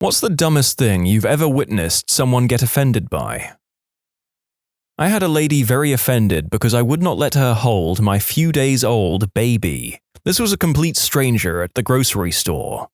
What's the dumbest thing you've ever witnessed someone get offended by? I had a lady very offended because I would not let her hold my few days old baby. This was a complete stranger at the grocery store.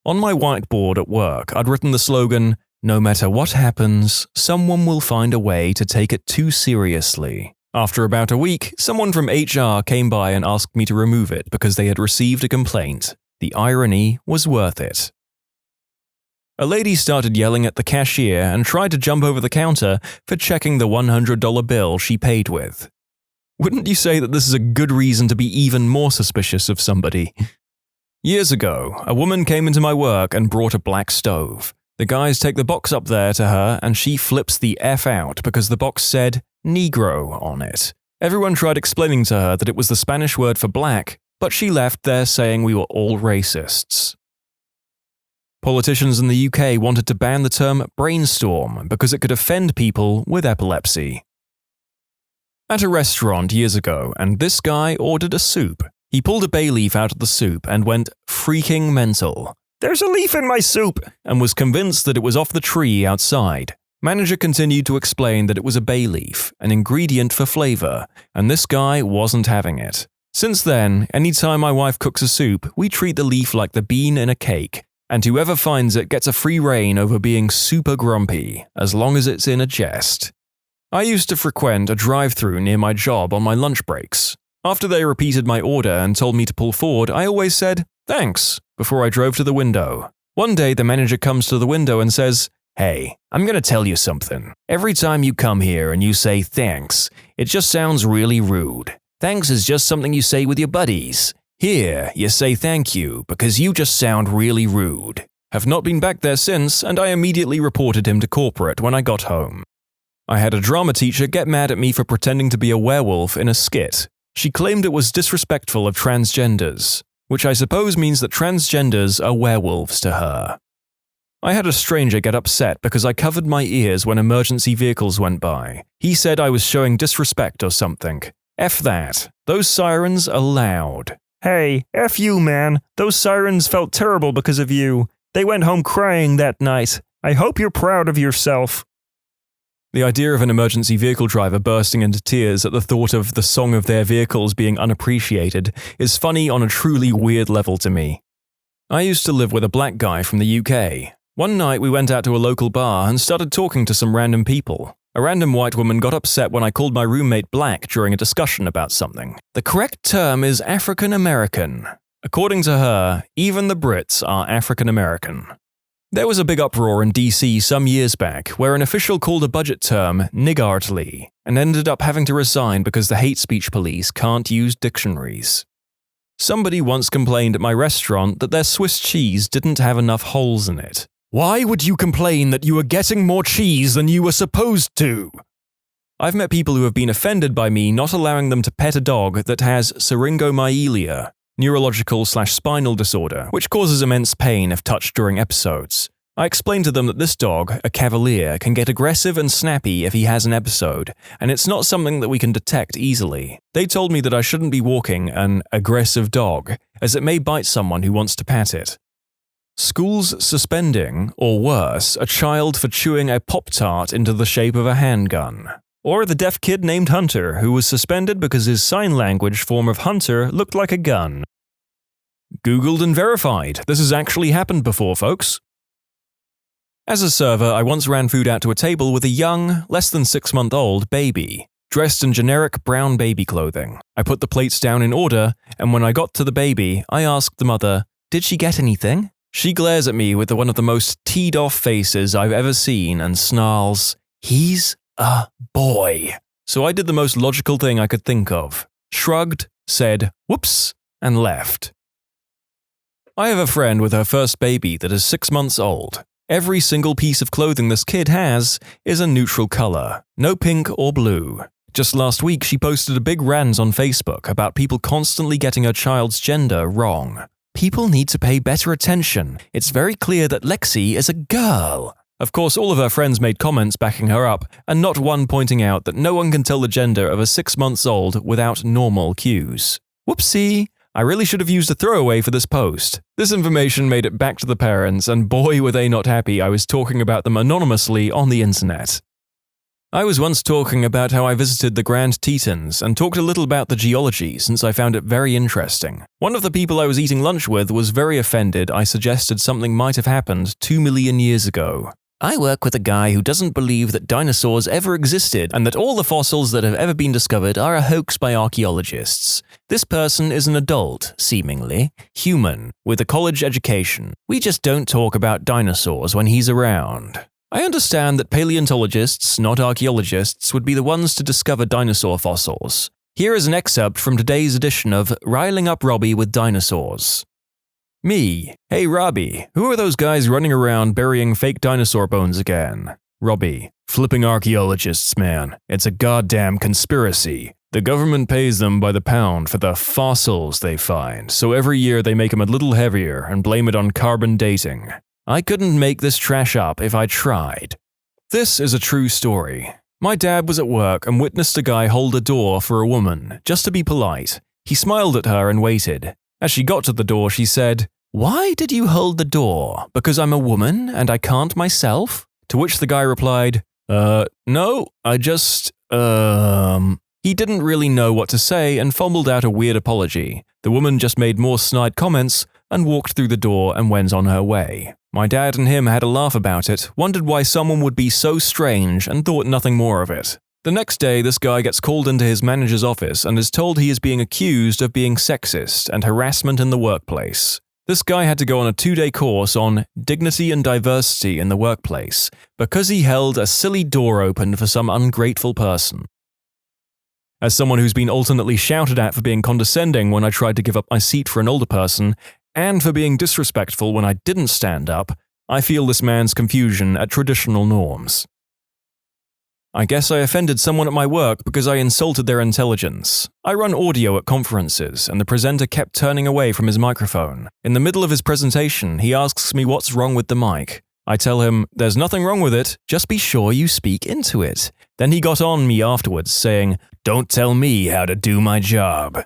On my whiteboard at work, I'd written the slogan, "No matter what happens, someone will find a way to take it too seriously." After about a week, someone from HR came by and asked me to remove it because they had received a complaint. The irony was worth it. A lady started yelling at the cashier and tried to jump over the counter for checking the $100 bill she paid with. Wouldn't you say that this is a good reason to be even more suspicious of somebody? Years ago, a woman came into my work and brought a black stove. The guys take the box up there to her and she flips the F out because the box said Negro on it. Everyone tried explaining to her that it was the Spanish word for black, but she left there saying we were all racists. Politicians in the UK wanted to ban the term brainstorm because it could offend people with epilepsy. At a restaurant years ago, and this guy ordered a soup. He pulled a bay leaf out of the soup and went freaking mental. "There's a leaf in my soup!" and was convinced that it was off the tree outside. Manager continued to explain that it was a bay leaf, an ingredient for flavor, and this guy wasn't having it. Since then, anytime my wife cooks a soup, we treat the leaf like the bean in a cake, and whoever finds it gets a free rein over being super grumpy, as long as it's in a jest. I used to frequent a drive-thru near my job on my lunch breaks. After they repeated my order and told me to pull forward, I always said, "Thanks," before I drove to the window. One day the manager comes to the window and says, "Hey, I'm gonna tell you something. Every time you come here and you say thanks, it just sounds really rude. Thanks is just something you say with your buddies. Here, you say thank you because you just sound really rude." Have not been back there since, and I immediately reported him to corporate when I got home. I had a drama teacher get mad at me for pretending to be a werewolf in a skit. She claimed it was disrespectful of transgenders, which I suppose means that transgenders are werewolves to her. I had a stranger get upset because I covered my ears when emergency vehicles went by. He said I was showing disrespect or something. F that. Those sirens are loud. "Hey, F you, man. Those sirens felt terrible because of you. They went home crying that night. I hope you're proud of yourself." The idea of an emergency vehicle driver bursting into tears at the thought of the song of their vehicles being unappreciated is funny on a truly weird level to me. I used to live with a black guy from the UK. One night we went out to a local bar and started talking to some random people. A random white woman got upset when I called my roommate black during a discussion about something. The correct term is African American. According to her, even the Brits are African American. There was a big uproar in DC some years back where an official called a budget term niggardly and ended up having to resign because the hate speech police can't use dictionaries. Somebody once complained at my restaurant that their Swiss cheese didn't have enough holes in it. Why would you complain that you were getting more cheese than you were supposed to? I've met people who have been offended by me not allowing them to pet a dog that has syringomyelia, neurological/spinal disorder, which causes immense pain if touched during episodes. I explained to them that this dog, a cavalier, can get aggressive and snappy if he has an episode, and it's not something that we can detect easily. They told me that I shouldn't be walking an aggressive dog, as it may bite someone who wants to pat it. Schools suspending, or worse, a child for chewing a Pop-Tart into the shape of a handgun. Or the deaf kid named Hunter, who was suspended because his sign language form of Hunter looked like a gun. Googled and verified. This has actually happened before, folks. As a server, I once ran food out to a table with a young, less than 6-month-old baby, dressed in generic brown baby clothing. I put the plates down in order, and when I got to the baby, I asked the mother, "Did she get anything?" She glares at me with one of the most teed-off faces I've ever seen and snarls, "He's a boy." So I did the most logical thing I could think of, shrugged, said, "Whoops," and left. I have a friend with her first baby that is 6 months old. Every single piece of clothing this kid has is a neutral color, no pink or blue. Just last week, she posted a big rant on Facebook about people constantly getting her child's gender wrong. People need to pay better attention. It's very clear that Lexi is a girl. Of course, all of her friends made comments backing her up, and not one pointing out that no one can tell the gender of a 6 months old without normal cues. Whoopsie! I really should have used a throwaway for this post. This information made it back to the parents, and boy were they not happy I was talking about them anonymously on the internet. I was once talking about how I visited the Grand Tetons and talked a little about the geology since I found it very interesting. One of the people I was eating lunch with was very offended I suggested something might have happened 2 million years ago. I work with a guy who doesn't believe that dinosaurs ever existed and that all the fossils that have ever been discovered are a hoax by archaeologists. This person is an adult, seemingly, human, with a college education. We just don't talk about dinosaurs when he's around. I understand that paleontologists, not archaeologists, would be the ones to discover dinosaur fossils. Here is an excerpt from today's edition of Riling Up Robbie with Dinosaurs. Me. Hey Robbie, who are those guys running around burying fake dinosaur bones again? Robbie. Flipping archaeologists, man. It's a goddamn conspiracy. The government pays them by the pound for the fossils they find, so every year they make them a little heavier and blame it on carbon dating. I couldn't make this trash up if I tried. This is a true story. My dad was at work and witnessed a guy hold a door for a woman, just to be polite. He smiled at her and waited. As she got to the door, she said, "Why did you hold the door? Because I'm a woman and I can't myself?" To which the guy replied, no, I just, He didn't really know what to say and fumbled out a weird apology. The woman just made more snide comments and walked through the door and went on her way. My dad and him had a laugh about it, wondered why someone would be so strange, and thought nothing more of it. The next day, this guy gets called into his manager's office and is told he is being accused of being sexist and harassment in the workplace. This guy had to go on a 2-day course on dignity and diversity in the workplace because he held a silly door open for some ungrateful person. As someone who's been alternately shouted at for being condescending when I tried to give up my seat for an older person, and for being disrespectful when I didn't stand up, I feel this man's confusion at traditional norms. I guess I offended someone at my work because I insulted their intelligence. I run audio at conferences, and the presenter kept turning away from his microphone. In the middle of his presentation, he asks me what's wrong with the mic. I tell him, "There's nothing wrong with it, just be sure you speak into it." Then he got on me afterwards, saying, "Don't tell me how to do my job."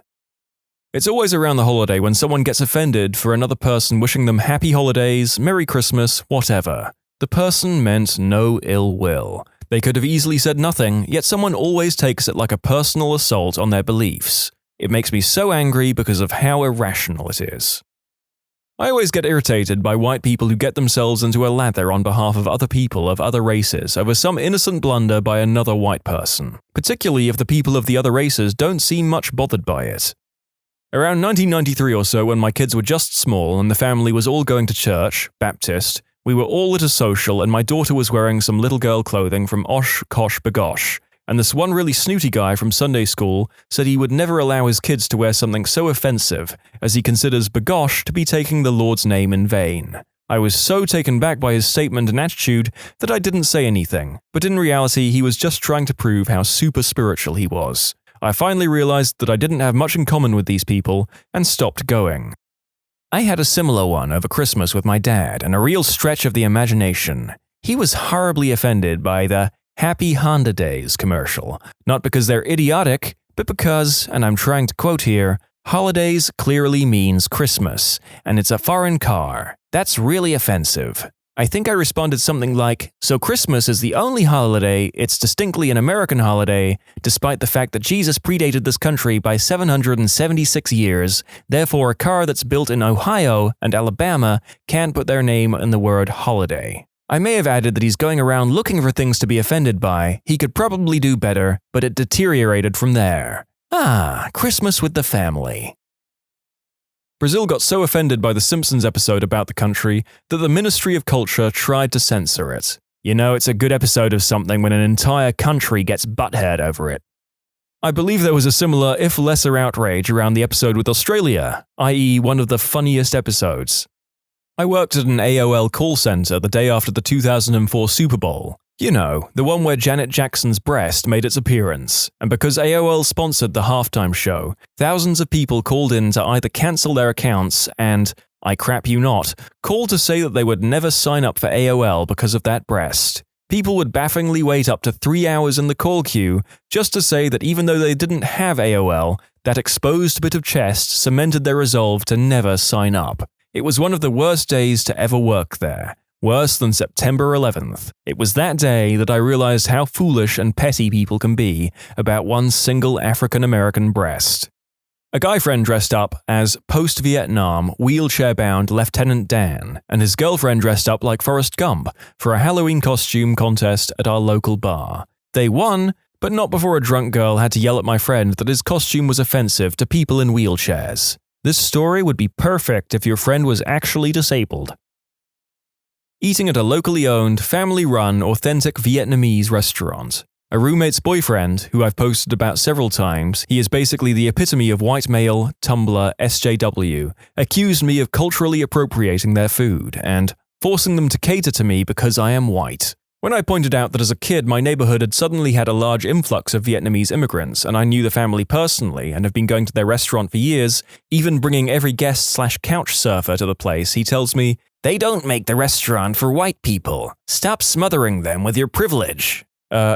It's always around the holiday when someone gets offended for another person wishing them happy holidays, Merry Christmas, whatever. The person meant no ill will. They could have easily said nothing, yet someone always takes it like a personal assault on their beliefs. It makes me so angry because of how irrational it is. I always get irritated by white people who get themselves into a lather on behalf of other people of other races over some innocent blunder by another white person, particularly if the people of the other races don't seem much bothered by it. Around 1993 or so, when my kids were just small and the family was all going to church, Baptist, we were all at a social and my daughter was wearing some little girl clothing from Osh Kosh Bagosh, and this one really snooty guy from Sunday school said he would never allow his kids to wear something so offensive, as he considers Bagosh to be taking the Lord's name in vain. I was so taken back by his statement and attitude that I didn't say anything, but in reality he was just trying to prove how super spiritual he was. I finally realized that I didn't have much in common with these people and stopped going. I had a similar one over Christmas with my dad, and a real stretch of the imagination. He was horribly offended by the Happy Honda Days commercial, not because they're idiotic, but because, and I'm trying to quote here, holidays clearly means Christmas, and it's a foreign car. That's really offensive. I think I responded something like, "So Christmas is the only holiday, it's distinctly an American holiday, despite the fact that Jesus predated this country by 776 years, therefore a car that's built in Ohio and Alabama can't put their name in the word holiday." I may have added that he's going around looking for things to be offended by, he could probably do better, but it deteriorated from there. Christmas with the family. Brazil got so offended by the Simpsons episode about the country that the Ministry of Culture tried to censor it. You know, it's a good episode of something when an entire country gets butthead over it. I believe there was a similar, if lesser, outrage around the episode with Australia, i.e. one of the funniest episodes. I worked at an AOL call center the day after the 2004 Super Bowl. You know, the one where Janet Jackson's breast made its appearance, and because AOL sponsored the halftime show, thousands of people called in to either cancel their accounts and, I crap you not, called to say that they would never sign up for AOL because of that breast. People would bafflingly wait up to 3 hours in the call queue just to say that even though they didn't have AOL, that exposed bit of chest cemented their resolve to never sign up. It was one of the worst days to ever work there. Worse than September 11th. It was that day that I realized how foolish and petty people can be about one single African-American breast. A guy friend dressed up as post-Vietnam, wheelchair-bound Lieutenant Dan, and his girlfriend dressed up like Forrest Gump for a Halloween costume contest at our local bar. They won, but not before a drunk girl had to yell at my friend that his costume was offensive to people in wheelchairs. This story would be perfect if your friend was actually disabled. Eating at a locally owned, family-run, authentic Vietnamese restaurant. A roommate's boyfriend, who I've posted about several times, he is basically the epitome of white male, Tumblr, SJW, accused me of culturally appropriating their food and forcing them to cater to me because I am white. When I pointed out that as a kid my neighborhood had suddenly had a large influx of Vietnamese immigrants and I knew the family personally and have been going to their restaurant for years, even bringing every guest/couch surfer to the place, he tells me, "They don't make the restaurant for white people. Stop smothering them with your privilege."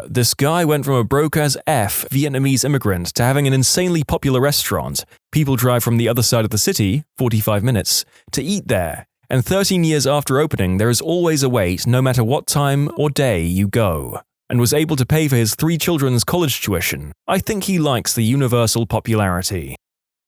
This guy went from a broke-as-F Vietnamese immigrant to having an insanely popular restaurant. People drive from the other side of the city, 45 minutes, to eat there. And 13 years after opening, there is always a wait no matter what time or day you go. And was able to pay for his 3 children's college tuition. I think he likes the universal popularity.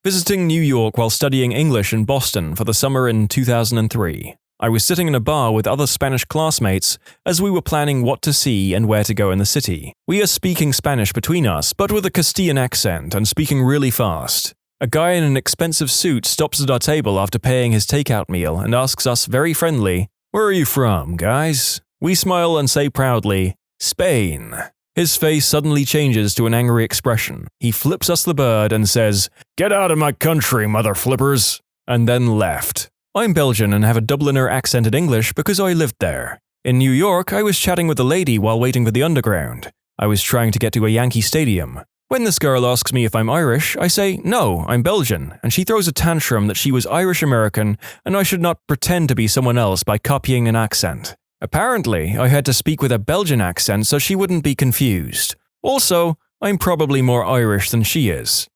Visiting New York while studying English in Boston for the summer in 2003. I was sitting in a bar with other Spanish classmates as we were planning what to see and where to go in the city. We are speaking Spanish between us, but with a Castilian accent and speaking really fast. A guy in an expensive suit stops at our table after paying his takeout meal and asks us very friendly, "Where are you from, guys?" We smile and say proudly, "Spain." His face suddenly changes to an angry expression. He flips us the bird and says, "Get out of my country, mother flippers," and then left. I'm Belgian and have a Dubliner accented English because I lived there. In New York, I was chatting with a lady while waiting for the underground. I was trying to get to a Yankee stadium. When this girl asks me if I'm Irish, I say, "No, I'm Belgian," and she throws a tantrum that she was Irish-American and I should not pretend to be someone else by copying an accent. Apparently, I had to speak with a Belgian accent so she wouldn't be confused. Also, I'm probably more Irish than she is.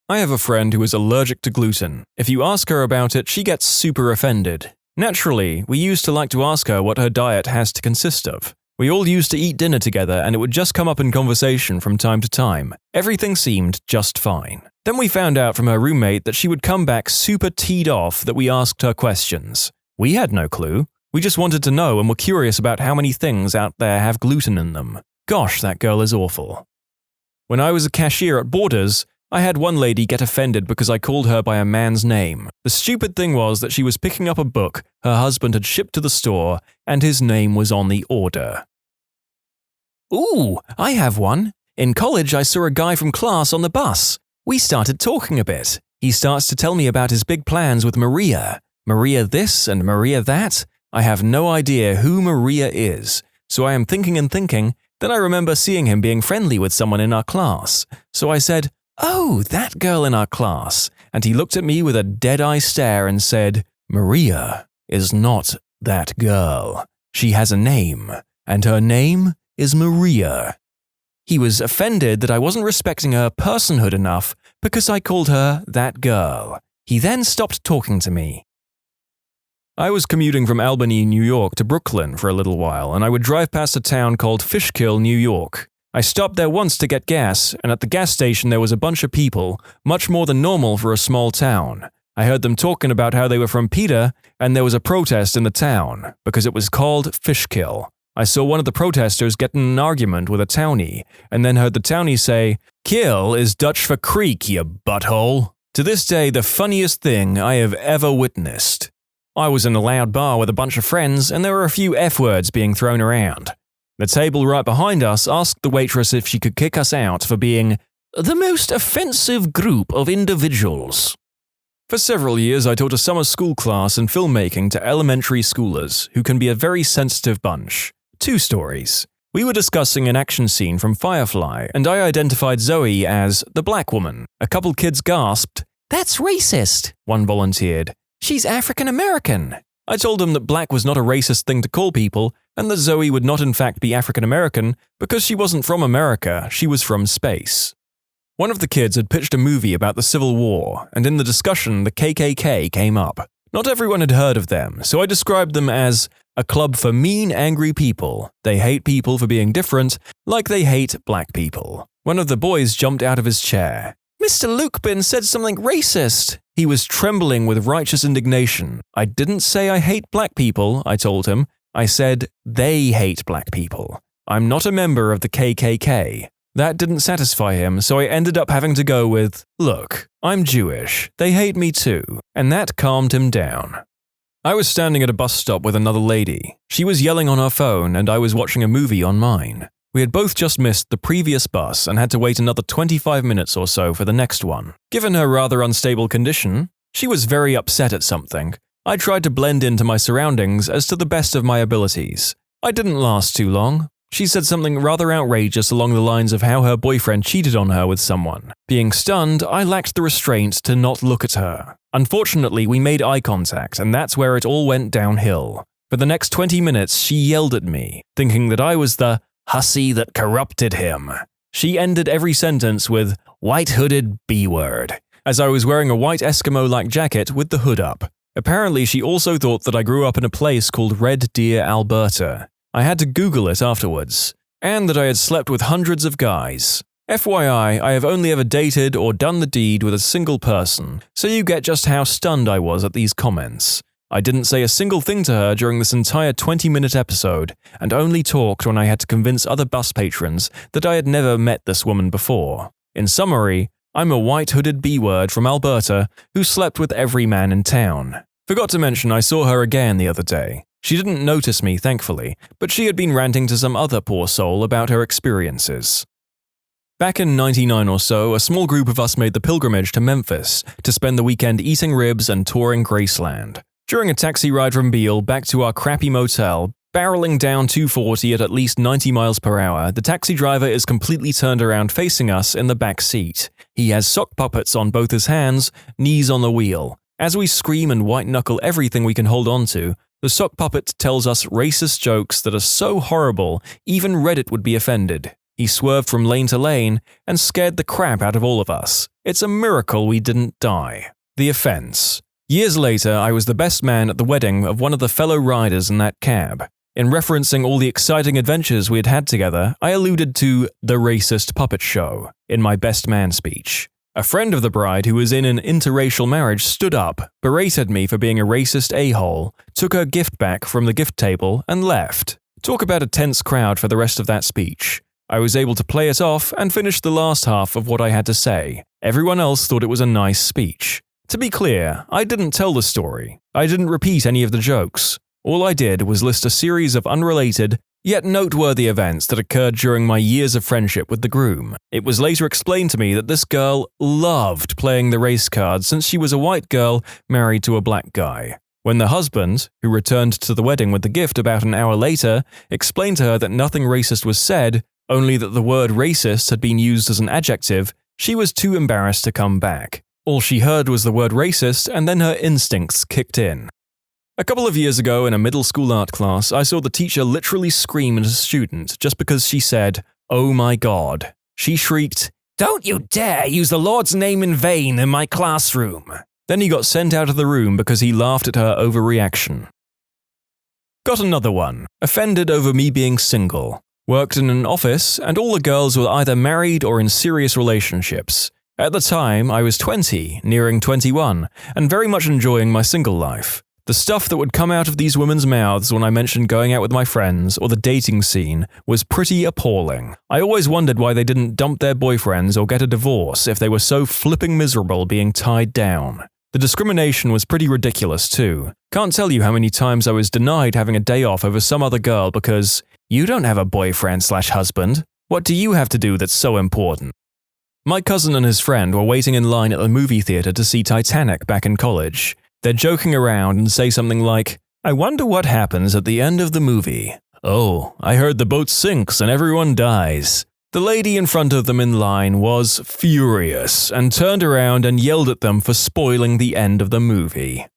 I have a friend who is allergic to gluten. If you ask her about it, she gets super offended. Naturally, we used to like to ask her what her diet has to consist of. We all used to eat dinner together and it would just come up in conversation from time to time. Everything seemed just fine. Then we found out from her roommate that she would come back super teed off that we asked her questions. We had no clue. We just wanted to know and were curious about how many things out there have gluten in them. Gosh, that girl is awful. When I was a cashier at Borders, I had one lady get offended because I called her by a man's name. The stupid thing was that she was picking up a book her husband had shipped to the store, and his name was on the order. Ooh, I have one. In college, I saw a guy from class on the bus. We started talking a bit. He starts to tell me about his big plans with Maria. Maria this and Maria that. I have no idea who Maria is. So I am thinking and thinking. Then I remember seeing him being friendly with someone in our class. So I said, "Oh, that girl in our class." And he looked at me with a dead-eye stare and said, "Maria is not that girl. She has a name, and her name is Maria." He was offended that I wasn't respecting her personhood enough because I called her that girl. He then stopped talking to me. I was commuting from Albany, New York to Brooklyn for a little while, and I would drive past a town called Fishkill, New York. I stopped there once to get gas, and at the gas station there was a bunch of people, much more than normal for a small town. I heard them talking about how they were from PETA, and there was a protest in the town, because it was called Fishkill. I saw one of the protesters get in an argument with a townie, and then heard the townie say, "Kill is Dutch for creek, you butthole." To this day, the funniest thing I have ever witnessed. I was in a loud bar with a bunch of friends, and there were a few F-words being thrown around. The table right behind us asked the waitress if she could kick us out for being the most offensive group of individuals. For several years, I taught a summer school class in filmmaking to elementary schoolers, who can be a very sensitive bunch. 2 stories. We were discussing an action scene from Firefly, and I identified Zoe as the black woman. A couple kids gasped, "That's racist," one volunteered. "She's African American." I told him that black was not a racist thing to call people, and that Zoe would not in fact be African American because she wasn't from America, she was from space. One of the kids had pitched a movie about the Civil War, and in the discussion the KKK came up. Not everyone had heard of them, so I described them as a club for mean, angry people. They hate people for being different, like they hate black people. One of the boys jumped out of his chair. Mr. Lukebin said something racist. He was trembling with righteous indignation. I didn't say I hate black people, I told him. I said they hate black people. I'm not a member of the KKK. That didn't satisfy him, so I ended up having to go with, look, I'm Jewish. They hate me too. And that calmed him down. I was standing at a bus stop with another lady. She was yelling on her phone and I was watching a movie on mine. We had both just missed the previous bus and had to wait another 25 minutes or so for the next one. Given her rather unstable condition, she was very upset at something. I tried to blend into my surroundings as to the best of my abilities. I didn't last too long. She said something rather outrageous along the lines of how her boyfriend cheated on her with someone. Being stunned, I lacked the restraint to not look at her. Unfortunately, we made eye contact, and that's where it all went downhill. For the next 20 minutes, she yelled at me, thinking that I was the hussy that corrupted him. She ended every sentence with white-hooded B-word, as I was wearing a white Eskimo-like jacket with the hood up. Apparently, she also thought that I grew up in a place called Red Deer, Alberta. I had to Google it afterwards, and that I had slept with hundreds of guys. FYI, I have only ever dated or done the deed with a single person, so you get just how stunned I was at these comments. I didn't say a single thing to her during this entire 20-minute episode, and only talked when I had to convince other bus patrons that I had never met this woman before. In summary, I'm a white-hooded B-word from Alberta who slept with every man in town. Forgot to mention I saw her again the other day. She didn't notice me, thankfully, but she had been ranting to some other poor soul about her experiences. Back in '99 or so, a small group of us made the pilgrimage to Memphis to spend the weekend eating ribs and touring Graceland. During a taxi ride from Beale back to our crappy motel, barreling down 240 at least 90 miles per hour, the taxi driver is completely turned around facing us in the back seat. He has sock puppets on both his hands, knees on the wheel. As we scream and white-knuckle everything we can hold on to, the sock puppet tells us racist jokes that are so horrible, even Reddit would be offended. He swerved from lane to lane and scared the crap out of all of us. It's a miracle we didn't die. The offense. Years later, I was the best man at the wedding of one of the fellow riders in that cab. In referencing all the exciting adventures we had had together, I alluded to the racist puppet show in my best man speech. A friend of the bride who was in an interracial marriage stood up, berated me for being a racist a-hole, took her gift back from the gift table, and left. Talk about a tense crowd for the rest of that speech. I was able to play it off and finish the last half of what I had to say. Everyone else thought it was a nice speech. To be clear, I didn't tell the story. I didn't repeat any of the jokes. All I did was list a series of unrelated, yet noteworthy events that occurred during my years of friendship with the groom. It was later explained to me that this girl loved playing the race card since she was a white girl married to a black guy. When the husband, who returned to the wedding with the gift about an hour later, explained to her that nothing racist was said, only that the word racist had been used as an adjective, she was too embarrassed to come back. All she heard was the word racist, and then her instincts kicked in. A couple of years ago in a middle school art class, I saw the teacher literally scream at a student just because she said, "Oh my God." She shrieked, "Don't you dare use the Lord's name in vain in my classroom." Then he got sent out of the room because he laughed at her overreaction. Got another one. Offended over me being single. Worked in an office, and all the girls were either married or in serious relationships. At the time, I was 20, nearing 21, and very much enjoying my single life. The stuff that would come out of these women's mouths when I mentioned going out with my friends or the dating scene was pretty appalling. I always wondered why they didn't dump their boyfriends or get a divorce if they were so flipping miserable being tied down. The discrimination was pretty ridiculous too. Can't tell you how many times I was denied having a day off over some other girl because, "You don't have a boyfriend/husband. What do you have to do that's so important?" My cousin and his friend were waiting in line at the movie theater to see Titanic back in college. They're joking around and say something like, "I wonder what happens at the end of the movie. Oh, I heard the boat sinks and everyone dies." The lady in front of them in line was furious and turned around and yelled at them for spoiling the end of the movie.